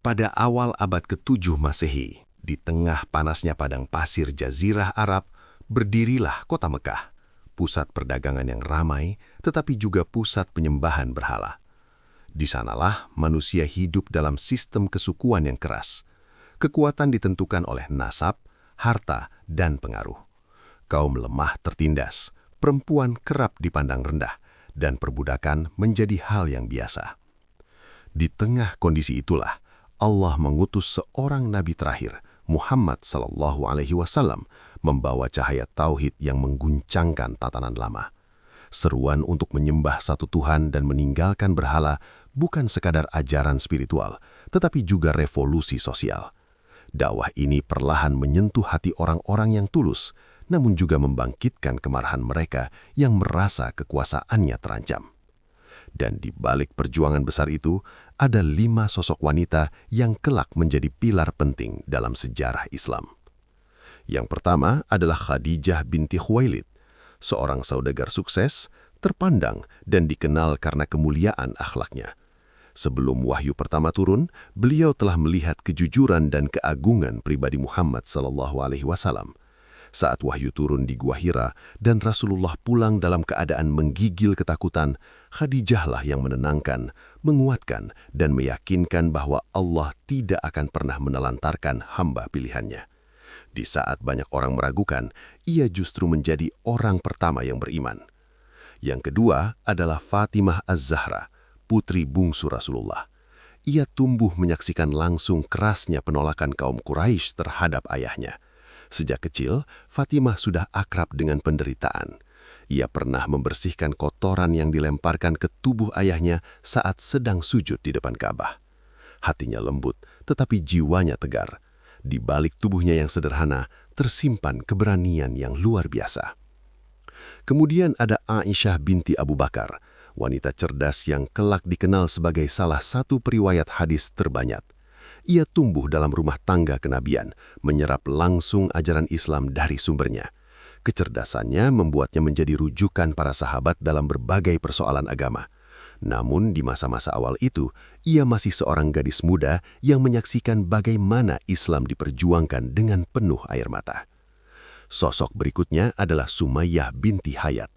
Pada awal abad ke-7 Masehi, di tengah panasnya padang pasir Jazirah Arab, berdirilah kota Mekah, pusat perdagangan yang ramai, tetapi juga pusat penyembahan berhala. Di sanalah manusia hidup dalam sistem kesukuan yang keras. Kekuatan ditentukan oleh nasab, harta, dan pengaruh. Kaum lemah tertindas, perempuan kerap dipandang rendah, dan perbudakan menjadi hal yang biasa. Di tengah kondisi itulah, Allah mengutus seorang nabi terakhir, Muhammad SAW, membawa cahaya tauhid yang mengguncangkan tatanan lama. Seruan untuk menyembah satu Tuhan dan meninggalkan berhala bukan sekadar ajaran spiritual, tetapi juga revolusi sosial. Dakwah ini perlahan menyentuh hati orang-orang yang tulus, namun juga membangkitkan kemarahan mereka yang merasa kekuasaannya terancam. Dan di balik perjuangan besar itu, ada 5 sosok wanita yang kelak menjadi pilar penting dalam sejarah Islam. Yang pertama adalah Khadijah binti Khuwailid, seorang saudagar sukses, terpandang dan dikenal karena kemuliaan akhlaknya. Sebelum wahyu pertama turun, beliau telah melihat kejujuran dan keagungan pribadi Muhammad SAW. Saat wahyu turun di Gua Hira dan Rasulullah pulang dalam keadaan menggigil ketakutan, Khadijahlah yang menenangkan, menguatkan, dan meyakinkan bahwa Allah tidak akan pernah menelantarkan hamba pilihannya. Di saat banyak orang meragukan, ia justru menjadi orang pertama yang beriman. Yang kedua adalah Fatimah Az-Zahra, putri bungsu Rasulullah. Ia tumbuh menyaksikan langsung kerasnya penolakan kaum Quraisy terhadap ayahnya. Sejak kecil, Fatimah sudah akrab dengan penderitaan. Ia pernah membersihkan kotoran yang dilemparkan ke tubuh ayahnya saat sedang sujud di depan Ka'bah. Hatinya lembut, tetapi jiwanya tegar. Di balik tubuhnya yang sederhana, tersimpan keberanian yang luar biasa. Kemudian ada Aisyah binti Abu Bakar, wanita cerdas yang kelak dikenal sebagai salah satu periwayat hadis terbanyak. Ia tumbuh dalam rumah tangga kenabian, menyerap langsung ajaran Islam dari sumbernya. Kecerdasannya membuatnya menjadi rujukan para sahabat dalam berbagai persoalan agama. Namun di masa-masa awal itu, ia masih seorang gadis muda yang menyaksikan bagaimana Islam diperjuangkan dengan penuh air mata. Sosok berikutnya adalah Sumayyah binti Hayat.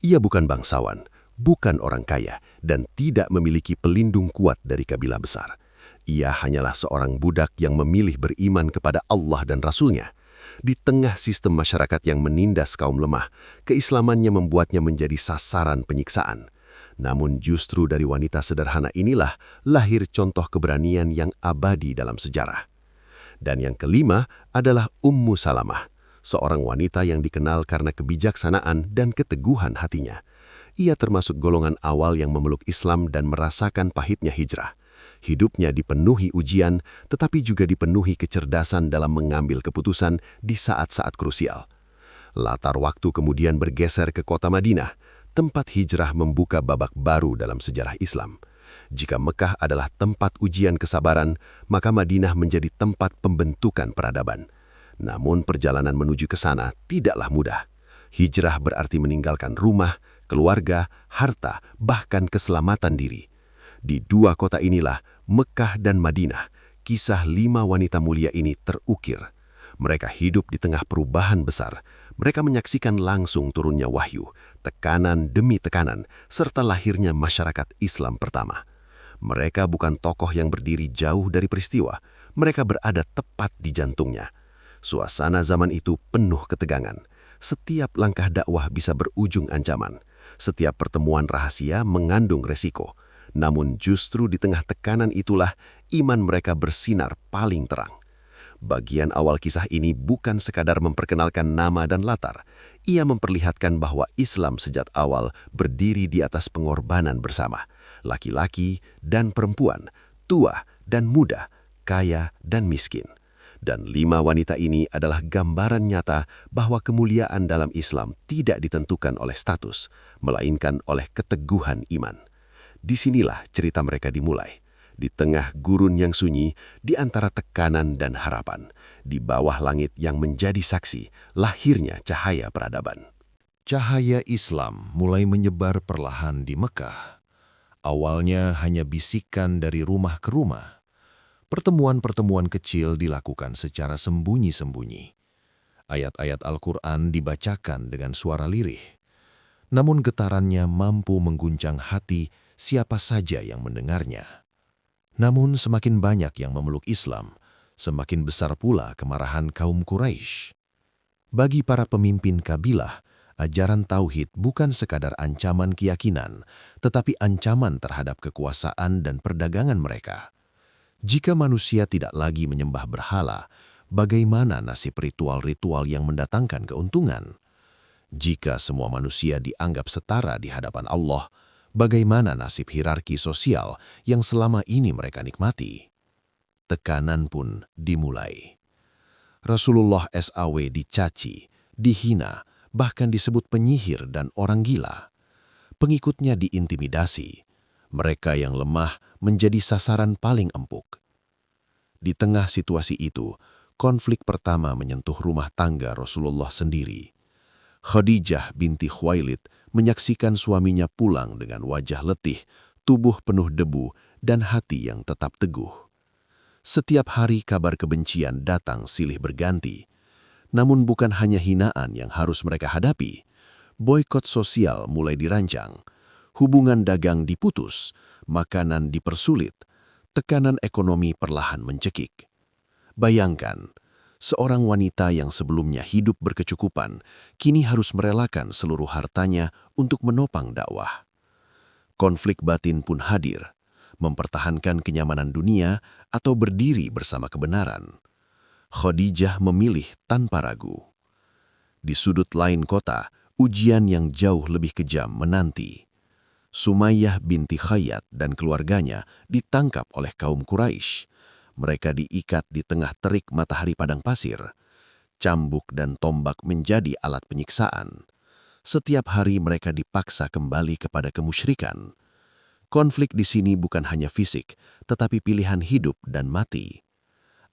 Ia bukan bangsawan, bukan orang kaya, dan tidak memiliki pelindung kuat dari kabilah besar. Ia hanyalah seorang budak yang memilih beriman kepada Allah dan Rasul-Nya. Di tengah sistem masyarakat yang menindas kaum lemah, keislamannya membuatnya menjadi sasaran penyiksaan. Namun justru dari wanita sederhana inilah lahir contoh keberanian yang abadi dalam sejarah. Dan yang kelima adalah Ummu Salamah, seorang wanita yang dikenal karena kebijaksanaan dan keteguhan hatinya. Ia termasuk golongan awal yang memeluk Islam dan merasakan pahitnya hijrah. Hidupnya dipenuhi ujian, tetapi juga dipenuhi kecerdasan dalam mengambil keputusan di saat-saat krusial. Latar waktu kemudian bergeser ke kota Madinah, tempat hijrah membuka babak baru dalam sejarah Islam. Jika Mekah adalah tempat ujian kesabaran, maka Madinah menjadi tempat pembentukan peradaban. Namun perjalanan menuju ke sana tidaklah mudah. Hijrah berarti meninggalkan rumah, keluarga, harta, bahkan keselamatan diri. Di 2 kota inilah, Mekah dan Madinah, kisah 5 wanita mulia ini terukir. Mereka hidup di tengah perubahan besar. Mereka menyaksikan langsung turunnya wahyu, tekanan demi tekanan, serta lahirnya masyarakat Islam pertama. Mereka bukan tokoh yang berdiri jauh dari peristiwa. Mereka berada tepat di jantungnya. Suasana zaman itu penuh ketegangan. Setiap langkah dakwah bisa berujung ancaman. Setiap pertemuan rahasia mengandung resiko. Namun justru di tengah tekanan itulah iman mereka bersinar paling terang. Bagian awal kisah ini bukan sekadar memperkenalkan nama dan latar. Ia memperlihatkan bahwa Islam sejak awal berdiri di atas pengorbanan bersama. Laki-laki dan perempuan, tua dan muda, kaya dan miskin. Dan 5 wanita ini adalah gambaran nyata bahwa kemuliaan dalam Islam tidak ditentukan oleh status, melainkan oleh keteguhan iman. Disinilah cerita mereka dimulai, di tengah gurun yang sunyi, di antara tekanan dan harapan, di bawah langit yang menjadi saksi lahirnya cahaya peradaban. Cahaya Islam mulai menyebar perlahan di Mekah. Awalnya hanya bisikan dari rumah ke rumah. Pertemuan-pertemuan kecil dilakukan secara sembunyi-sembunyi. Ayat-ayat Al-Quran dibacakan dengan suara lirih. Namun getarannya mampu mengguncang hati siapa saja yang mendengarnya. Namun semakin banyak yang memeluk Islam, semakin besar pula kemarahan kaum Quraisy. Bagi para pemimpin kabilah, ajaran tauhid bukan sekadar ancaman keyakinan, tetapi ancaman terhadap kekuasaan dan perdagangan mereka. Jika manusia tidak lagi menyembah berhala, bagaimana nasib ritual-ritual yang mendatangkan keuntungan? Jika semua manusia dianggap setara di hadapan Allah, bagaimana nasib hierarki sosial yang selama ini mereka nikmati? Tekanan pun dimulai. Rasulullah SAW dicaci, dihina, bahkan disebut penyihir dan orang gila. Pengikutnya diintimidasi. Mereka yang lemah menjadi sasaran paling empuk. Di tengah situasi itu, konflik pertama menyentuh rumah tangga Rasulullah sendiri. Khadijah binti Khuwailid menyaksikan suaminya pulang dengan wajah letih, tubuh penuh debu, dan hati yang tetap teguh. Setiap hari kabar kebencian datang silih berganti. Namun bukan hanya hinaan yang harus mereka hadapi. Boikot sosial mulai dirancang. Hubungan dagang diputus, makanan dipersulit, tekanan ekonomi perlahan mencekik. Bayangkan, seorang wanita yang sebelumnya hidup berkecukupan, kini harus merelakan seluruh hartanya untuk menopang dakwah. Konflik batin pun hadir, mempertahankan kenyamanan dunia atau berdiri bersama kebenaran. Khadijah memilih tanpa ragu. Di sudut lain kota, ujian yang jauh lebih kejam menanti. Sumayyah binti Khayyat dan keluarganya ditangkap oleh kaum Quraisy. Mereka diikat di tengah terik matahari padang pasir. Cambuk dan tombak menjadi alat penyiksaan. Setiap hari mereka dipaksa kembali kepada kemusyrikan. Konflik di sini bukan hanya fisik, tetapi pilihan hidup dan mati.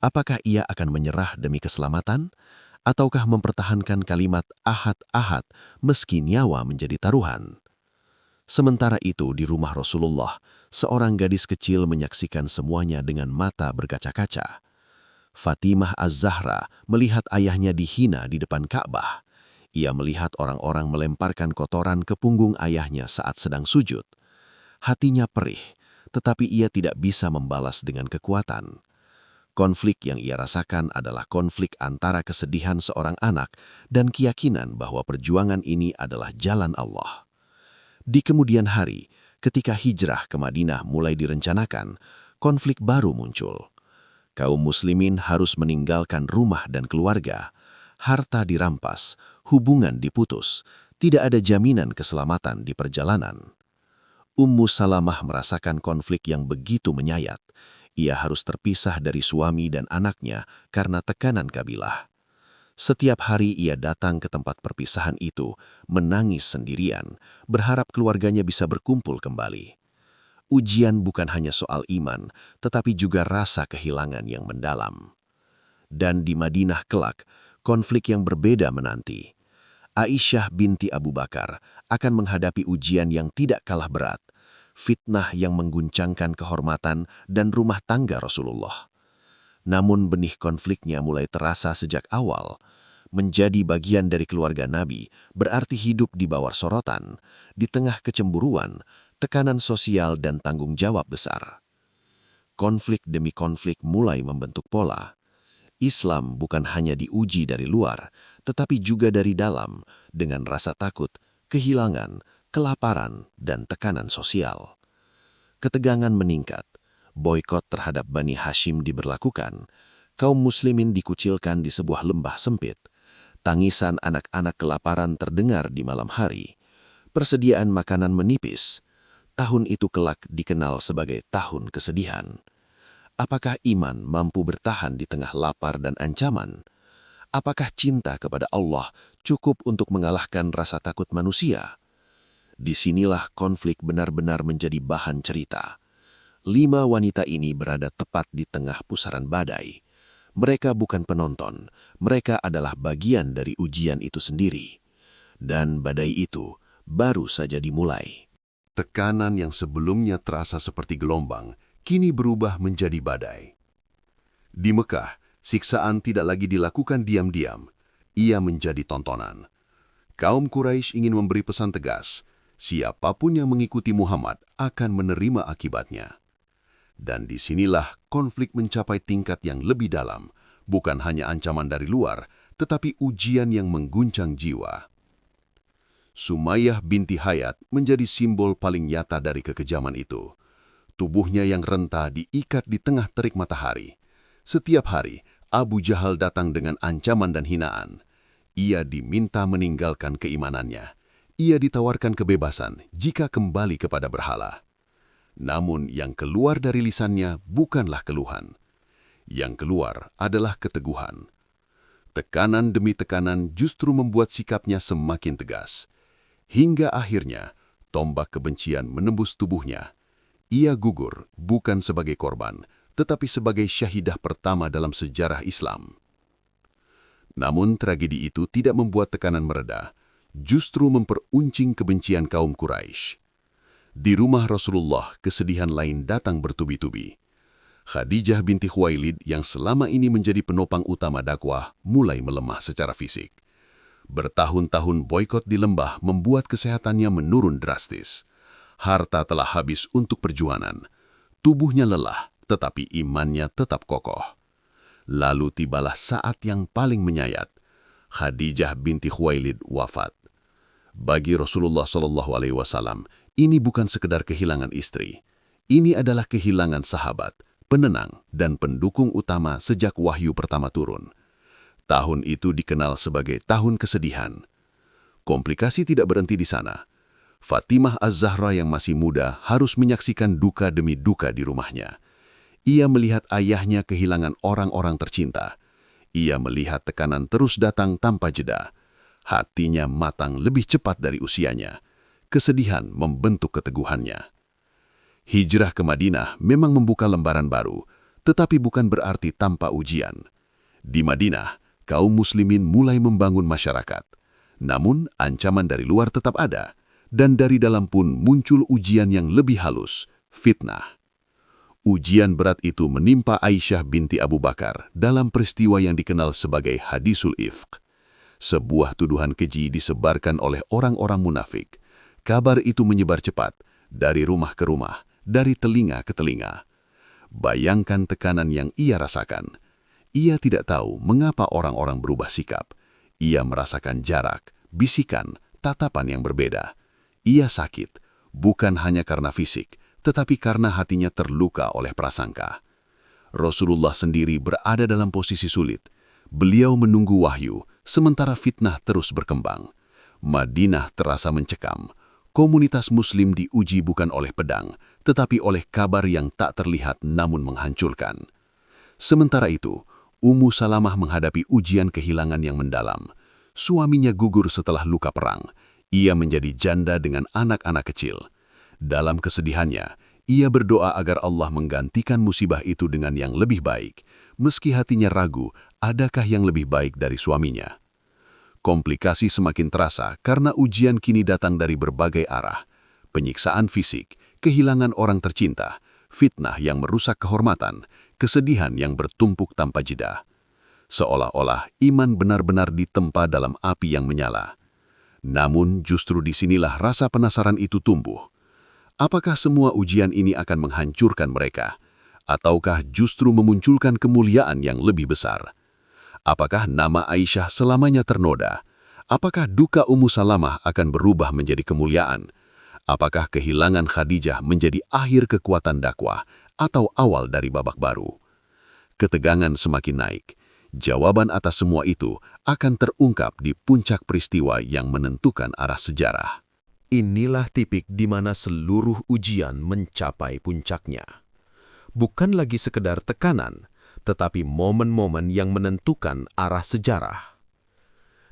Apakah ia akan menyerah demi keselamatan, ataukah mempertahankan kalimat ahad-ahad meski nyawa menjadi taruhan? Sementara itu di rumah Rasulullah, seorang gadis kecil menyaksikan semuanya dengan mata berkaca-kaca. Fatimah Az-Zahra melihat ayahnya dihina di depan Ka'bah. Ia melihat orang-orang melemparkan kotoran ke punggung ayahnya saat sedang sujud. Hatinya perih, tetapi ia tidak bisa membalas dengan kekuatan. Konflik yang ia rasakan adalah konflik antara kesedihan seorang anak dan keyakinan bahwa perjuangan ini adalah jalan Allah. Di kemudian hari, ketika hijrah ke Madinah mulai direncanakan, konflik baru muncul. Kaum muslimin harus meninggalkan rumah dan keluarga. Harta dirampas, hubungan diputus, tidak ada jaminan keselamatan di perjalanan. Ummu Salamah merasakan konflik yang begitu menyayat. Ia harus terpisah dari suami dan anaknya karena tekanan kabilah. Setiap hari ia datang ke tempat perpisahan itu, menangis sendirian, berharap keluarganya bisa berkumpul kembali. Ujian bukan hanya soal iman, tetapi juga rasa kehilangan yang mendalam. Dan di Madinah kelak, konflik yang berbeda menanti. Aisyah binti Abu Bakar akan menghadapi ujian yang tidak kalah berat, fitnah yang mengguncangkan kehormatan dan rumah tangga Rasulullah. Namun benih konfliknya mulai terasa sejak awal. Menjadi bagian dari keluarga Nabi berarti hidup di bawah sorotan, di tengah kecemburuan, tekanan sosial dan tanggung jawab besar. Konflik demi konflik mulai membentuk pola. Islam bukan hanya diuji dari luar, tetapi juga dari dalam, dengan rasa takut, kehilangan, kelaparan, dan tekanan sosial. Ketegangan meningkat, boikot terhadap Bani Hashim diberlakukan, kaum muslimin dikucilkan di sebuah lembah sempit, tangisan anak-anak kelaparan terdengar di malam hari, persediaan makanan menipis. Tahun itu kelak dikenal sebagai tahun kesedihan. Apakah iman mampu bertahan di tengah lapar dan ancaman? Apakah cinta kepada Allah cukup untuk mengalahkan rasa takut manusia? Disinilah konflik benar-benar menjadi bahan cerita. 5 wanita ini berada tepat di tengah pusaran badai. Mereka bukan penonton, mereka adalah bagian dari ujian itu sendiri. Dan badai itu baru saja dimulai. Tekanan yang sebelumnya terasa seperti gelombang, kini berubah menjadi badai. Di Mekah, siksaan tidak lagi dilakukan diam-diam. Ia menjadi tontonan. Kaum Quraisy ingin memberi pesan tegas, siapapun yang mengikuti Muhammad akan menerima akibatnya. Dan disinilah konflik mencapai tingkat yang lebih dalam, bukan hanya ancaman dari luar, tetapi ujian yang mengguncang jiwa. Sumayyah binti Hayat menjadi simbol paling nyata dari kekejaman itu. Tubuhnya yang renta diikat di tengah terik matahari. Setiap hari, Abu Jahal datang dengan ancaman dan hinaan. Ia diminta meninggalkan keimanannya. Ia ditawarkan kebebasan jika kembali kepada berhala. Namun yang keluar dari lisannya bukanlah keluhan. Yang keluar adalah keteguhan. Tekanan demi tekanan justru membuat sikapnya semakin tegas. Hingga akhirnya, tombak kebencian menembus tubuhnya. Ia gugur bukan sebagai korban, tetapi sebagai syahidah pertama dalam sejarah Islam. Namun tragedi itu tidak membuat tekanan mereda, justru memperuncing kebencian kaum Quraisy. Di rumah Rasulullah, kesedihan lain datang bertubi-tubi. Khadijah binti Khuwailid yang selama ini menjadi penopang utama dakwah mulai melemah secara fisik. Bertahun-tahun boikot di lembah membuat kesehatannya menurun drastis. Harta telah habis untuk perjuangan. Tubuhnya lelah, tetapi imannya tetap kokoh. Lalu tibalah saat yang paling menyayat. Khadijah binti Khuwailid wafat. Bagi Rasulullah SAW, ini bukan sekedar kehilangan istri. Ini adalah kehilangan sahabat, penenang, dan pendukung utama sejak wahyu pertama turun. Tahun itu dikenal sebagai tahun kesedihan. Komplikasi tidak berhenti di sana. Fatimah Az-Zahra yang masih muda harus menyaksikan duka demi duka di rumahnya. Ia melihat ayahnya kehilangan orang-orang tercinta. Ia melihat tekanan terus datang tanpa jeda. Hatinya matang lebih cepat dari usianya. Kesedihan membentuk keteguhannya. Hijrah ke Madinah memang membuka lembaran baru, tetapi bukan berarti tanpa ujian. Di Madinah, kaum muslimin mulai membangun masyarakat. Namun, ancaman dari luar tetap ada, dan dari dalam pun muncul ujian yang lebih halus, fitnah. Ujian berat itu menimpa Aisyah binti Abu Bakar dalam peristiwa yang dikenal sebagai hadisul ifk. Sebuah tuduhan keji disebarkan oleh orang-orang munafik. Kabar itu menyebar cepat, dari rumah ke rumah, dari telinga ke telinga. Bayangkan tekanan yang ia rasakan. Ia tidak tahu mengapa orang-orang berubah sikap. Ia merasakan jarak, bisikan, tatapan yang berbeda. Ia sakit, bukan hanya karena fisik, tetapi karena hatinya terluka oleh prasangka. Rasulullah sendiri berada dalam posisi sulit. Beliau menunggu wahyu, sementara fitnah terus berkembang. Madinah terasa mencekam. Komunitas muslim diuji bukan oleh pedang, tetapi oleh kabar yang tak terlihat namun menghancurkan. Sementara itu, Ummu Salamah menghadapi ujian kehilangan yang mendalam. Suaminya gugur setelah luka perang. Ia menjadi janda dengan anak-anak kecil. Dalam kesedihannya, ia berdoa agar Allah menggantikan musibah itu dengan yang lebih baik, meski hatinya ragu, adakah yang lebih baik dari suaminya. Komplikasi semakin terasa karena ujian kini datang dari berbagai arah. Penyiksaan fisik, kehilangan orang tercinta, fitnah yang merusak kehormatan, kesedihan yang bertumpuk tanpa jeda. Seolah-olah iman benar-benar ditempa dalam api yang menyala. Namun justru disinilah rasa penasaran itu tumbuh. Apakah semua ujian ini akan menghancurkan mereka? Ataukah justru memunculkan kemuliaan yang lebih besar? Apakah nama Aisyah selamanya ternoda? Apakah duka Ummu Salamah akan berubah menjadi kemuliaan? Apakah kehilangan Khadijah menjadi akhir kekuatan dakwah atau awal dari babak baru? Ketegangan semakin naik. Jawaban atas semua itu akan terungkap di puncak peristiwa yang menentukan arah sejarah. Inilah titik di mana seluruh ujian mencapai puncaknya. Bukan lagi sekedar tekanan, tetapi momen-momen yang menentukan arah sejarah.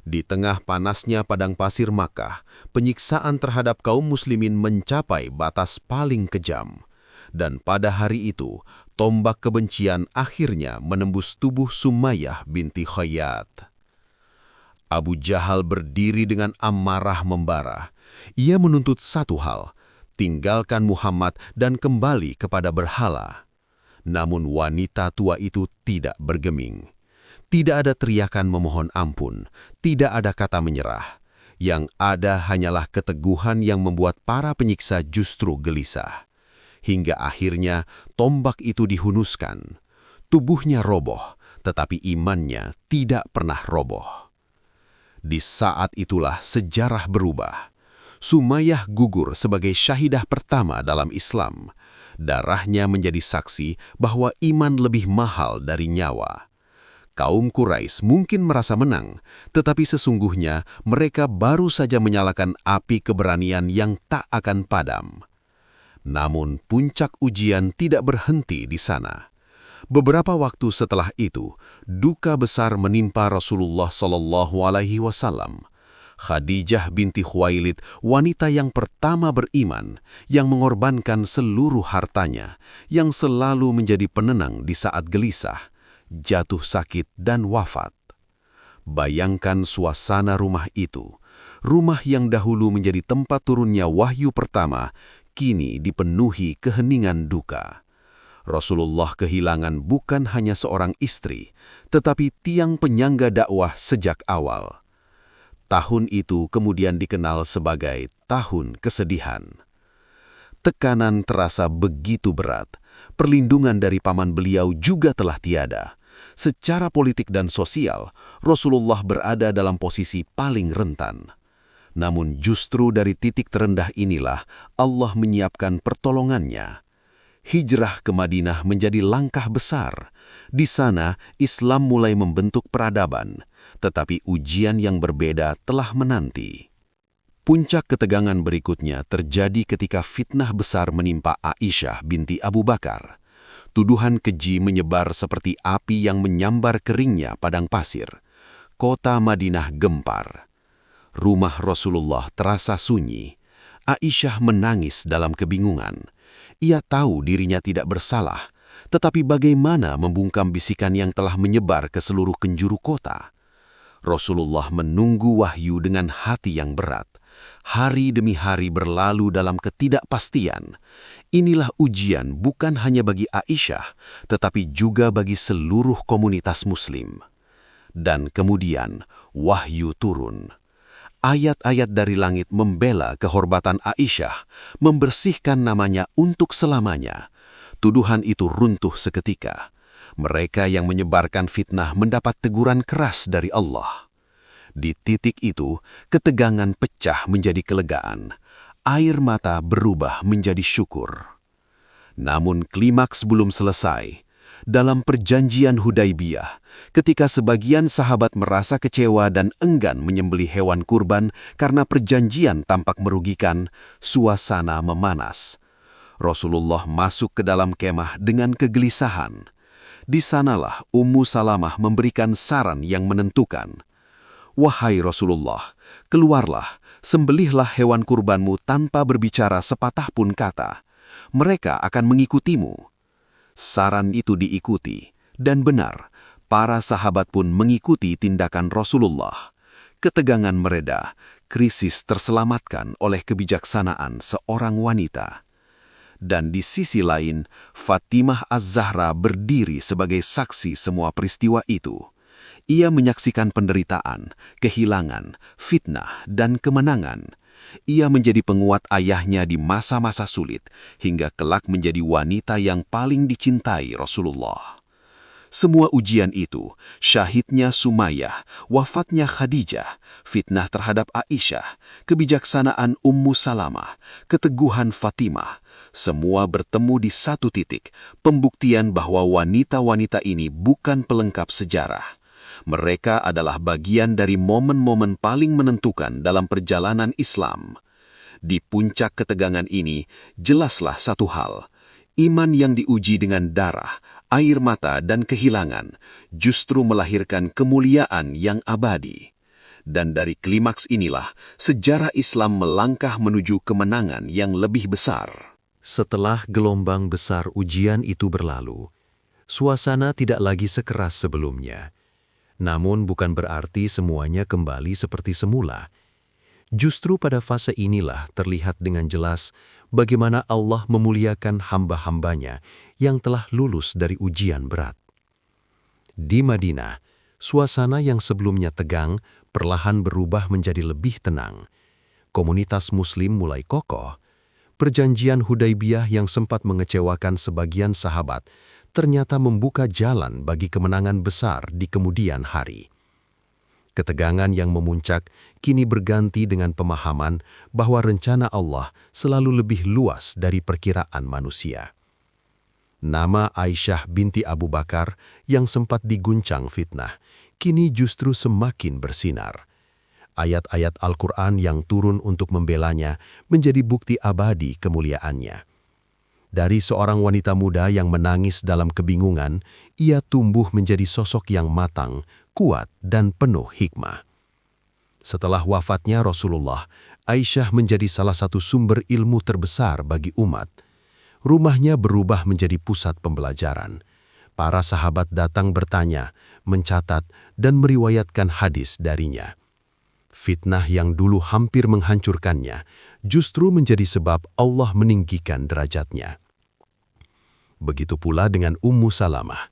Di tengah panasnya padang pasir Makkah, penyiksaan terhadap kaum muslimin mencapai batas paling kejam. Dan pada hari itu, tombak kebencian akhirnya menembus tubuh Sumayyah binti Khayyat. Abu Jahal berdiri dengan amarah membara. Ia menuntut satu hal, tinggalkan Muhammad dan kembali kepada berhala. Namun wanita tua itu tidak bergeming. Tidak ada teriakan memohon ampun, tidak ada kata menyerah. Yang ada hanyalah keteguhan yang membuat para penyiksa justru gelisah. Hingga akhirnya tombak itu dihunuskan. Tubuhnya roboh, tetapi imannya tidak pernah roboh. Di saat itulah sejarah berubah. Sumayyah gugur sebagai syahidah pertama dalam Islam. Darahnya menjadi saksi bahwa iman lebih mahal dari nyawa. Kaum Quraisy mungkin merasa menang, tetapi sesungguhnya mereka baru saja menyalakan api keberanian yang tak akan padam. Namun puncak ujian tidak berhenti di sana. Beberapa waktu setelah itu, duka besar menimpa Rasulullah SAW. Khadijah binti Khuwailid, wanita yang pertama beriman, yang mengorbankan seluruh hartanya, yang selalu menjadi penenang di saat gelisah, jatuh sakit dan wafat. Bayangkan suasana rumah itu. Rumah yang dahulu menjadi tempat turunnya wahyu pertama, kini dipenuhi keheningan duka. Rasulullah kehilangan bukan hanya seorang istri, tetapi tiang penyangga dakwah sejak awal. Tahun itu kemudian dikenal sebagai tahun kesedihan. Tekanan terasa begitu berat. Perlindungan dari paman beliau juga telah tiada. Secara politik dan sosial, Rasulullah berada dalam posisi paling rentan. Namun justru dari titik terendah inilah Allah menyiapkan pertolongannya. Hijrah ke Madinah menjadi langkah besar. Di sana, Islam mulai membentuk peradaban, tetapi ujian yang berbeda telah menanti. Puncak ketegangan berikutnya terjadi ketika fitnah besar menimpa Aisyah binti Abu Bakar. Tuduhan keji menyebar seperti api yang menyambar keringnya padang pasir. Kota Madinah gempar. Rumah Rasulullah terasa sunyi. Aisyah menangis dalam kebingungan. Ia tahu dirinya tidak bersalah, tetapi bagaimana membungkam bisikan yang telah menyebar ke seluruh penjuru kota? Rasulullah menunggu wahyu dengan hati yang berat. Hari demi hari berlalu dalam ketidakpastian. Inilah ujian bukan hanya bagi Aisyah, tetapi juga bagi seluruh komunitas Muslim. Dan kemudian wahyu turun. Ayat-ayat dari langit membela kehormatan Aisyah, membersihkan namanya untuk selamanya. Tuduhan itu runtuh seketika. Mereka yang menyebarkan fitnah mendapat teguran keras dari Allah. Di titik itu, ketegangan pecah menjadi kelegaan. Air mata berubah menjadi syukur. Namun klimaks belum selesai. Dalam perjanjian Hudaibiyah, ketika sebagian sahabat merasa kecewa dan enggan menyembelih hewan kurban karena perjanjian tampak merugikan, suasana memanas. Rasulullah masuk ke dalam kemah dengan kegelisahan. Di sanalah Ummu Salamah memberikan saran yang menentukan. "Wahai Rasulullah, keluarlah, sembelihlah hewan kurbanmu tanpa berbicara sepatah pun kata. Mereka akan mengikutimu." Saran itu diikuti, dan benar, para sahabat pun mengikuti tindakan Rasulullah. Ketegangan mereda, krisis terselamatkan oleh kebijaksanaan seorang wanita. Dan di sisi lain, Fatimah Az-Zahra berdiri sebagai saksi semua peristiwa itu. Ia menyaksikan penderitaan, kehilangan, fitnah, dan kemenangan. Ia menjadi penguat ayahnya di masa-masa sulit, hingga kelak menjadi wanita yang paling dicintai Rasulullah. Semua ujian itu, syahidnya Sumayyah, wafatnya Khadijah, fitnah terhadap Aisyah, kebijaksanaan Ummu Salamah, keteguhan Fatimah, semua bertemu di satu titik, pembuktian bahwa wanita-wanita ini bukan pelengkap sejarah. Mereka adalah bagian dari momen-momen paling menentukan dalam perjalanan Islam. Di puncak ketegangan ini, jelaslah satu hal. Iman yang diuji dengan darah, air mata, dan kehilangan justru melahirkan kemuliaan yang abadi. Dan dari klimaks inilah, sejarah Islam melangkah menuju kemenangan yang lebih besar. Setelah gelombang besar ujian itu berlalu, suasana tidak lagi sekeras sebelumnya. Namun bukan berarti semuanya kembali seperti semula. Justru pada fase inilah terlihat dengan jelas bagaimana Allah memuliakan hamba-hambanya yang telah lulus dari ujian berat. Di Madinah, suasana yang sebelumnya tegang perlahan berubah menjadi lebih tenang. Komunitas Muslim mulai kokoh. Perjanjian Hudaibiyah yang sempat mengecewakan sebagian sahabat ternyata membuka jalan bagi kemenangan besar di kemudian hari. Ketegangan yang memuncak kini berganti dengan pemahaman bahwa rencana Allah selalu lebih luas dari perkiraan manusia. Nama Aisyah binti Abu Bakar yang sempat diguncang fitnah, kini justru semakin bersinar. Ayat-ayat Al-Quran yang turun untuk membelanya menjadi bukti abadi kemuliaannya. Dari seorang wanita muda yang menangis dalam kebingungan, ia tumbuh menjadi sosok yang matang, kuat, dan penuh hikmah. Setelah wafatnya Rasulullah, Aisyah menjadi salah satu sumber ilmu terbesar bagi umat. Rumahnya berubah menjadi pusat pembelajaran. Para sahabat datang bertanya, mencatat, dan meriwayatkan hadis darinya. Fitnah yang dulu hampir menghancurkannya justru menjadi sebab Allah meninggikan derajatnya. Begitu pula dengan Ummu Salamah.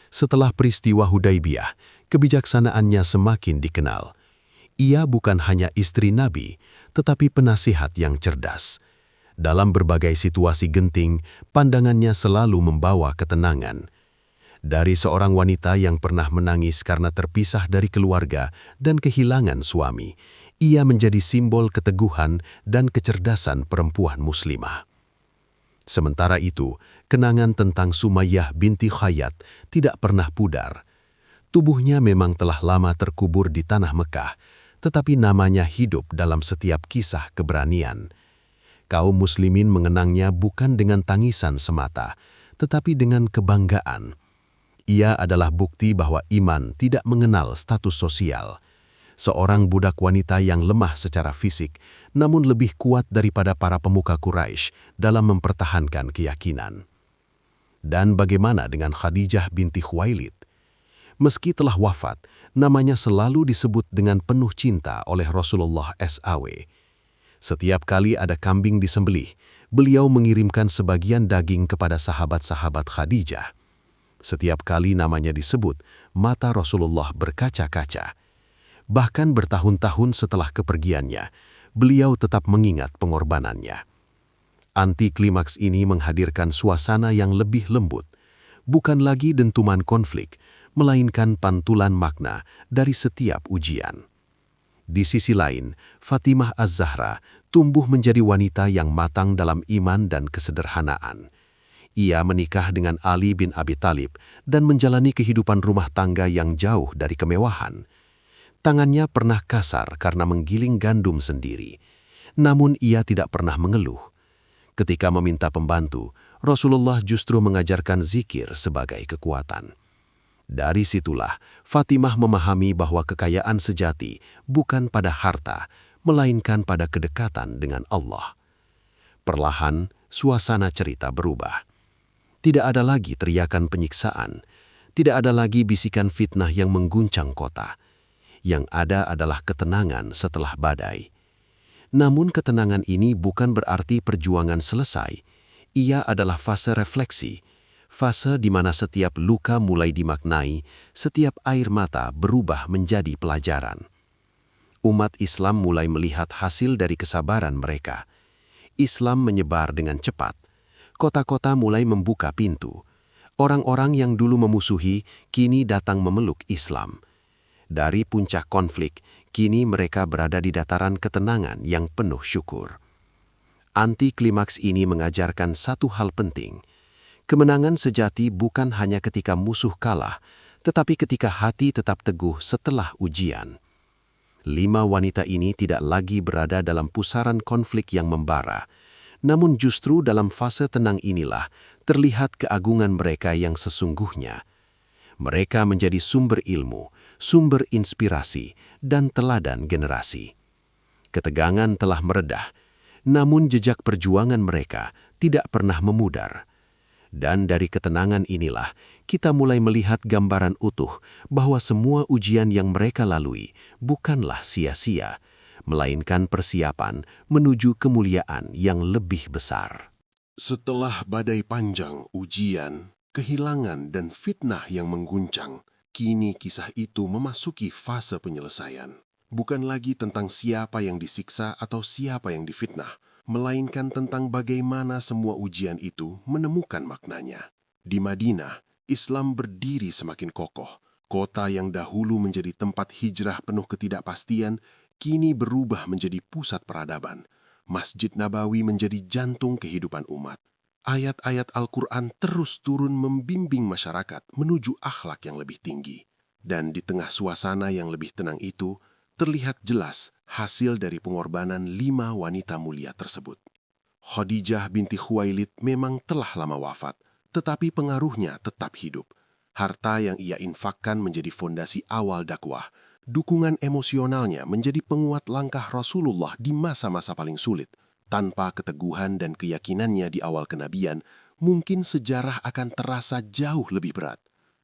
Setelah peristiwa Hudaibiyah, kebijaksanaannya semakin dikenal. Ia bukan hanya istri Nabi, tetapi penasihat yang cerdas. Dalam berbagai situasi genting, pandangannya selalu membawa ketenangan. Dari seorang wanita yang pernah menangis karena terpisah dari keluarga dan kehilangan suami, ia menjadi simbol keteguhan dan kecerdasan perempuan muslimah. Sementara itu, kenangan tentang Sumayyah binti Khayyat tidak pernah pudar. Tubuhnya memang telah lama terkubur di tanah Mekah, tetapi namanya hidup dalam setiap kisah keberanian. Kaum muslimin mengenangnya bukan dengan tangisan semata, tetapi dengan kebanggaan. Ia adalah bukti bahwa iman tidak mengenal status sosial. Seorang budak wanita yang lemah secara fisik, namun lebih kuat daripada para pemuka Quraisy dalam mempertahankan keyakinan. Dan bagaimana dengan Khadijah binti Khuwailid? Meski telah wafat, namanya selalu disebut dengan penuh cinta oleh Rasulullah SAW. Setiap kali ada kambing disembelih, beliau mengirimkan sebagian daging kepada sahabat-sahabat Khadijah. Setiap kali namanya disebut, mata Rasulullah berkaca-kaca. Bahkan bertahun-tahun setelah kepergiannya, beliau tetap mengingat pengorbanannya. Anti klimaks ini menghadirkan suasana yang lebih lembut, bukan lagi dentuman konflik, melainkan pantulan makna dari setiap ujian. Di sisi lain, Fatimah Az-Zahra tumbuh menjadi wanita yang matang dalam iman dan kesederhanaan. Ia menikah dengan Ali bin Abi Thalib dan menjalani kehidupan rumah tangga yang jauh dari kemewahan. Tangannya pernah kasar karena menggiling gandum sendiri, namun ia tidak pernah mengeluh. Ketika meminta pembantu, Rasulullah justru mengajarkan zikir sebagai kekuatan. Dari situlah, Fatimah memahami bahwa kekayaan sejati bukan pada harta, melainkan pada kedekatan dengan Allah. Perlahan, suasana cerita berubah. Tidak ada lagi teriakan penyiksaan, tidak ada lagi bisikan fitnah yang mengguncang kota. Yang ada adalah ketenangan setelah badai. Namun ketenangan ini bukan berarti perjuangan selesai. Ia adalah fase refleksi, fase di mana setiap luka mulai dimaknai, setiap air mata berubah menjadi pelajaran. Umat Islam mulai melihat hasil dari kesabaran mereka. Islam menyebar dengan cepat. Kota-kota mulai membuka pintu. Orang-orang yang dulu memusuhi kini datang memeluk Islam. Dari puncak konflik, kini mereka berada di dataran ketenangan yang penuh syukur. Anti klimaks ini mengajarkan satu hal penting. Kemenangan sejati bukan hanya ketika musuh kalah, tetapi ketika hati tetap teguh setelah ujian. 5 wanita ini tidak lagi berada dalam pusaran konflik yang membara. Namun justru dalam fase tenang inilah terlihat keagungan mereka yang sesungguhnya. Mereka menjadi sumber ilmu, sumber inspirasi, dan teladan generasi. Ketegangan telah meredah, namun jejak perjuangan mereka tidak pernah memudar. Dan dari ketenangan inilah kita mulai melihat gambaran utuh bahwa semua ujian yang mereka lalui bukanlah sia-sia, melainkan persiapan menuju kemuliaan yang lebih besar. Setelah badai panjang, ujian, kehilangan, dan fitnah yang mengguncang, kini kisah itu memasuki fase penyelesaian. Bukan lagi tentang siapa yang disiksa atau siapa yang difitnah, melainkan tentang bagaimana semua ujian itu menemukan maknanya. Di Madinah, Islam berdiri semakin kokoh. Kota yang dahulu menjadi tempat hijrah penuh ketidakpastian, kini berubah menjadi pusat peradaban. Masjid Nabawi menjadi jantung kehidupan umat. Ayat-ayat Al-Quran terus turun membimbing masyarakat menuju akhlak yang lebih tinggi. Dan di tengah suasana yang lebih tenang itu, terlihat jelas hasil dari pengorbanan 5 wanita mulia tersebut. Khadijah binti Khuwailid memang telah lama wafat, tetapi pengaruhnya tetap hidup. Harta yang ia infakkan menjadi fondasi awal dakwah. Dukungan emosionalnya menjadi penguat langkah Rasulullah di masa-masa paling sulit. Tanpa keteguhan dan keyakinannya di awal kenabian, mungkin sejarah akan terasa jauh lebih berat.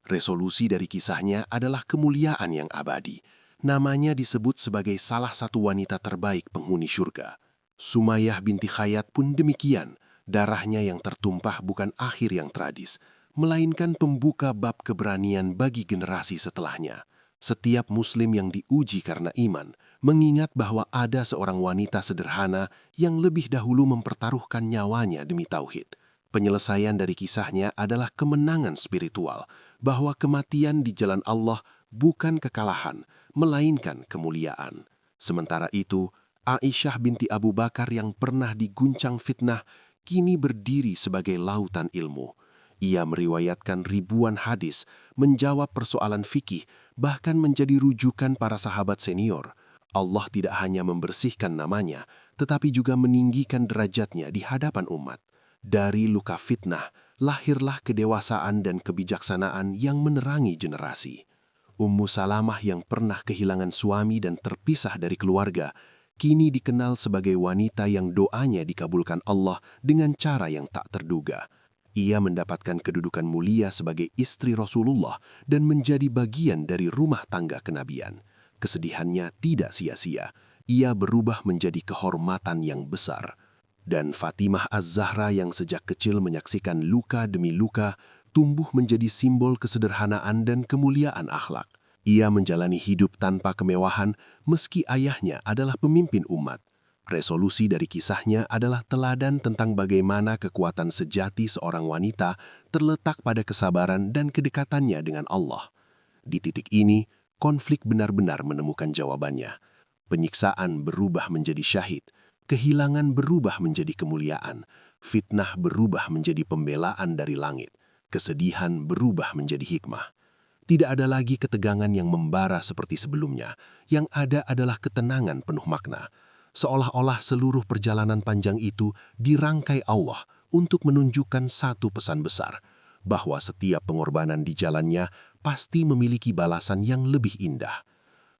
Resolusi dari kisahnya adalah kemuliaan yang abadi. Namanya disebut sebagai salah satu wanita terbaik penghuni syurga. Sumayyah binti Khayyat pun demikian. Darahnya yang tertumpah bukan akhir yang tragis, melainkan pembuka bab keberanian bagi generasi setelahnya. Setiap muslim yang diuji karena iman, mengingat bahwa ada seorang wanita sederhana yang lebih dahulu mempertaruhkan nyawanya demi tauhid. Penyelesaian dari kisahnya adalah kemenangan spiritual, bahwa kematian di jalan Allah bukan kekalahan, melainkan kemuliaan. Sementara itu, Aisyah binti Abu Bakar yang pernah diguncang fitnah, kini berdiri sebagai lautan ilmu. Ia meriwayatkan ribuan hadis, menjawab persoalan fikih, bahkan menjadi rujukan para sahabat senior. Allah tidak hanya membersihkan namanya, tetapi juga meninggikan derajatnya di hadapan umat. Dari luka fitnah, lahirlah kedewasaan dan kebijaksanaan yang menerangi generasi. Ummu Salamah yang pernah kehilangan suami dan terpisah dari keluarga, kini dikenal sebagai wanita yang doanya dikabulkan Allah dengan cara yang tak terduga. Ia mendapatkan kedudukan mulia sebagai istri Rasulullah dan menjadi bagian dari rumah tangga kenabian. Kesedihannya tidak sia-sia. Ia berubah menjadi kehormatan yang besar. Dan Fatimah Az-Zahra yang sejak kecil menyaksikan luka demi luka, tumbuh menjadi simbol kesederhanaan dan kemuliaan akhlak. Ia menjalani hidup tanpa kemewahan meski ayahnya adalah pemimpin umat. Resolusi dari kisahnya adalah teladan tentang bagaimana kekuatan sejati seorang wanita terletak pada kesabaran dan kedekatannya dengan Allah. Di titik ini, konflik benar-benar menemukan jawabannya. Penyiksaan berubah menjadi syahid, kehilangan berubah menjadi kemuliaan, fitnah berubah menjadi pembelaan dari langit, kesedihan berubah menjadi hikmah. Tidak ada lagi ketegangan yang membara seperti sebelumnya, yang ada adalah ketenangan penuh makna. Seolah-olah seluruh perjalanan panjang itu dirangkai Allah untuk menunjukkan satu pesan besar, bahwa setiap pengorbanan di jalannya pasti memiliki balasan yang lebih indah.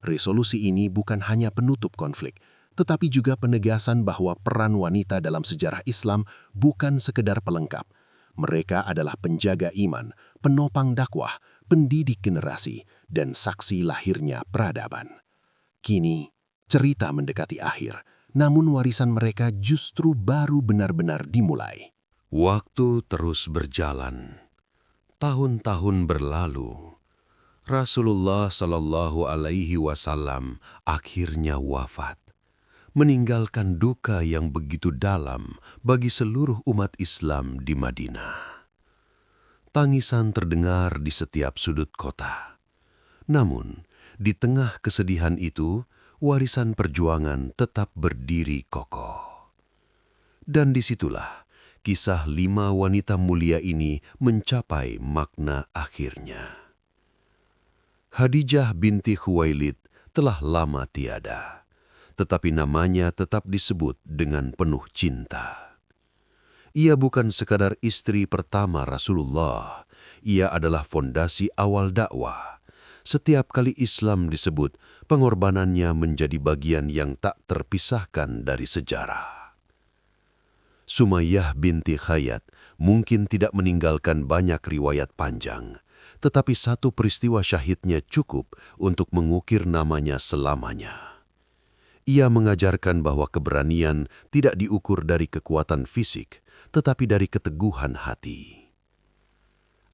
Resolusi ini bukan hanya penutup konflik, tetapi juga penegasan bahwa peran wanita dalam sejarah Islam bukan sekedar pelengkap. Mereka adalah penjaga iman, penopang dakwah, pendidik generasi, dan saksi lahirnya peradaban. Kini, cerita mendekati akhir, namun warisan mereka justru baru benar-benar dimulai. Waktu terus berjalan. Tahun-tahun berlalu. Rasulullah Shallallahu Alaihi Wasallam akhirnya wafat, meninggalkan duka yang begitu dalam bagi seluruh umat Islam di Madinah. Tangisan terdengar di setiap sudut kota. Namun, di tengah kesedihan itu, warisan perjuangan tetap berdiri kokoh. Dan disitulah kisah 5 wanita mulia ini mencapai makna akhirnya. Khadijah binti Khuwailid telah lama tiada, tetapi namanya tetap disebut dengan penuh cinta. Ia bukan sekadar istri pertama Rasulullah, ia adalah fondasi awal dakwah. Setiap kali Islam disebut, pengorbanannya menjadi bagian yang tak terpisahkan dari sejarah. Sumayyah binti Khayyat mungkin tidak meninggalkan banyak riwayat panjang, tetapi satu peristiwa syahidnya cukup untuk mengukir namanya selamanya. Ia mengajarkan bahwa keberanian tidak diukur dari kekuatan fisik, tetapi dari keteguhan hati.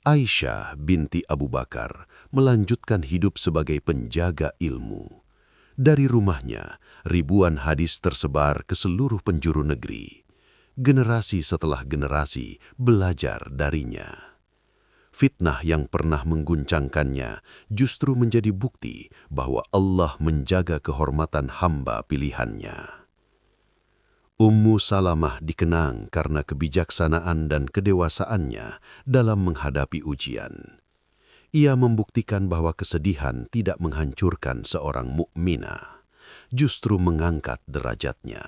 Aisyah binti Abu Bakar melanjutkan hidup sebagai penjaga ilmu. Dari rumahnya, ribuan hadis tersebar ke seluruh penjuru negeri. Generasi setelah generasi belajar darinya. Fitnah yang pernah mengguncangkannya justru menjadi bukti bahwa Allah menjaga kehormatan hamba pilihannya. Ummu Salamah dikenang karena kebijaksanaan dan kedewasaannya dalam menghadapi ujian. Ia membuktikan bahwa kesedihan tidak menghancurkan seorang mukminah, justru mengangkat derajatnya.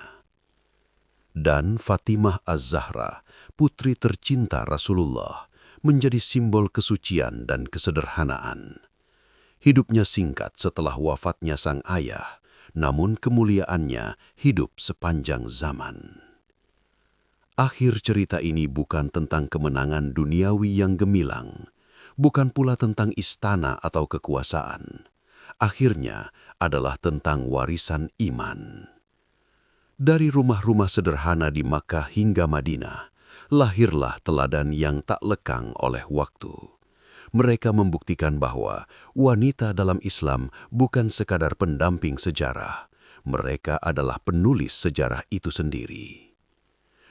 Dan Fatimah Az-Zahra, putri tercinta Rasulullah, menjadi simbol kesucian dan kesederhanaan. Hidupnya singkat setelah wafatnya sang ayah, namun kemuliaannya hidup sepanjang zaman. Akhir cerita ini bukan tentang kemenangan duniawi yang gemilang, bukan pula tentang istana atau kekuasaan. Akhirnya adalah tentang warisan iman. Dari rumah-rumah sederhana di Makkah hingga Madinah, lahirlah teladan yang tak lekang oleh waktu. Mereka membuktikan bahwa wanita dalam Islam bukan sekadar pendamping sejarah. Mereka adalah penulis sejarah itu sendiri.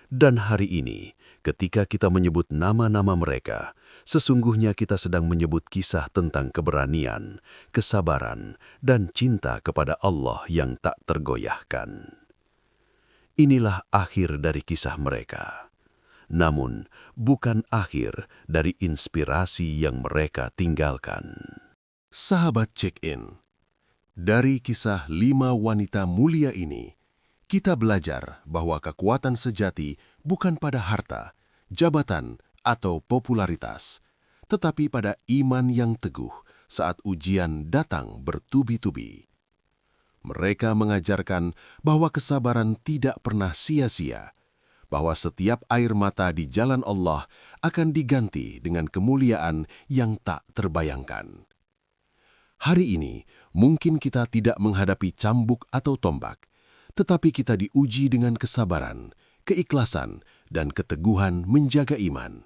Dan hari ini, ketika kita menyebut nama-nama mereka, sesungguhnya kita sedang menyebut kisah tentang keberanian, kesabaran, dan cinta kepada Allah yang tak tergoyahkan. Inilah akhir dari kisah mereka. Namun, bukan akhir dari inspirasi yang mereka tinggalkan. Sahabat check-in, dari kisah 5 wanita mulia ini, kita belajar bahwa kekuatan sejati bukan pada harta, jabatan, atau popularitas, tetapi pada iman yang teguh saat ujian datang bertubi-tubi. Mereka mengajarkan bahwa kesabaran tidak pernah sia-sia, bahwa setiap air mata di jalan Allah akan diganti dengan kemuliaan yang tak terbayangkan. Hari ini, mungkin kita tidak menghadapi cambuk atau tombak, tetapi kita diuji dengan kesabaran, keikhlasan, dan keteguhan menjaga iman.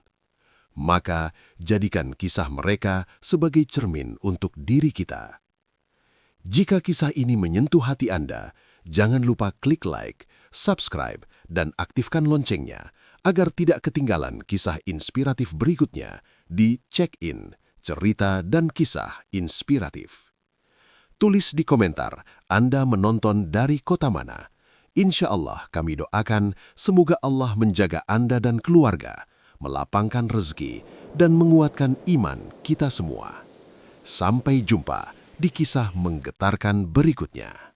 Maka, jadikan kisah mereka sebagai cermin untuk diri kita. Jika kisah ini menyentuh hati Anda, jangan lupa klik like, subscribe, dan aktifkan loncengnya agar tidak ketinggalan kisah inspiratif berikutnya di Check-in, cerita dan kisah inspiratif. Tulis di komentar Anda menonton dari kota mana. Insya Allah kami doakan semoga Allah menjaga Anda dan keluarga, melapangkan rezeki, dan menguatkan iman kita semua. Sampai jumpa di kisah menggetarkan berikutnya.